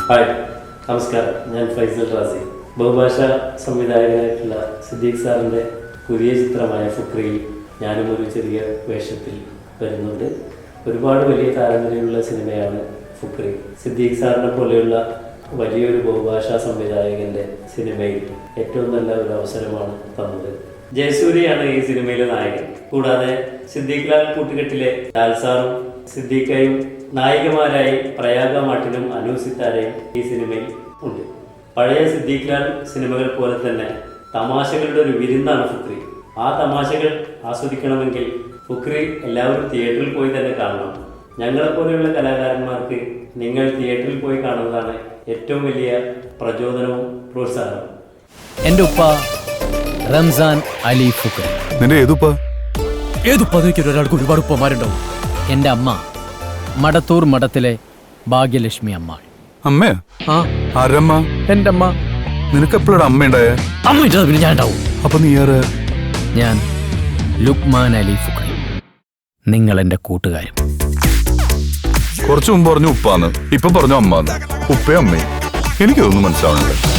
Hi, നമസ്കാരം. ഞാൻ ഫൈസൽ റാസി. ബഹുഭാഷാ സംവിധായകനായിട്ടുള്ള സിദ്ദീഖ് സാറിൻ്റെ പുതിയ ചിത്രമായ ഫുക്രിയിൽ ഞാനും ഒരു ചെറിയ വേഷത്തിൽ വരുന്നുണ്ട്. ഒരുപാട് വലിയ താരനിരയുള്ള സിനിമയാണ് ഫുക്രി. സിദ്ദീഖ് സാറിനെ പോലെയുള്ള വലിയൊരു ബഹുഭാഷാ സംവിധായകൻ്റെ സിനിമയിൽ ഏറ്റവും നല്ല ഒരു അവസരമാണ് തന്നത്. ജയസൂര്യയാണ് ഈ സിനിമയിലെ നായകൻ. കൂടാതെ സിദ്ദീഖ് ലാൽ കൂട്ടുകെട്ടിലെ ലാൽ സാറും സിദ്ദീഖയും നായികമാരായി പ്രയാഗ മാട്ടിനും അനു സിത്താരയും ഈ സിനിമയിൽ ഉണ്ട്. പഴയ സിദ്ദീഖ് ലാൽ സിനിമകൾ പോലെ തന്നെ തമാശകളുടെ ഒരു വിരുന്നാണ് ഫുക്രി. ആ തമാശകൾ ആസ്വദിക്കണമെങ്കിൽ ഫുക്രി എല്ലാവരും തിയേറ്ററിൽ പോയി തന്നെ കാണണം. ഞങ്ങളെപ്പോലെയുള്ള കലാകാരന്മാർക്ക് നിങ്ങൾ തിയേറ്ററിൽ പോയി കാണുന്നതാണ് ഏറ്റവും വലിയ പ്രചോദനവും പ്രോത്സാഹനവും. എൻ്റെ ഉപ്പ റംസാൻ അലി ഫുക്രി. നിന്റെ ഏതുപ്പ? ഒരാൾക്ക് ഒരുപാട് ഉപ്പമാരുണ്ടാവും. എൻ്റെ അമ്മ മടത്തൂർ മഠത്തിലെ ഭാഗ്യലക്ഷ്മി അമ്മ. അമ്മേ? ആരമ്മ? എൻ്റെ അമ്മ. നിനക്ക് എപ്പോഴാണ് അമ്മ ഉണ്ടായേ? അമ്മ പിന്നെ ഞാൻ ഉണ്ടാവും. അപ്പൊ നീ ആര്? ഞാൻ ലുക്മാൻ അലി ഫുക്രി. നിങ്ങൾ എൻ്റെ കൂട്ടുകാരും. കുറച്ചു മുമ്പ് പറഞ്ഞു ഉപ്പാന്ന്, ഇപ്പൊ പറഞ്ഞു അമ്മാന്ന്. ഉപ്പയും അമ്മയും എനിക്കതൊന്നും മനസ്സിലാവണില്ല.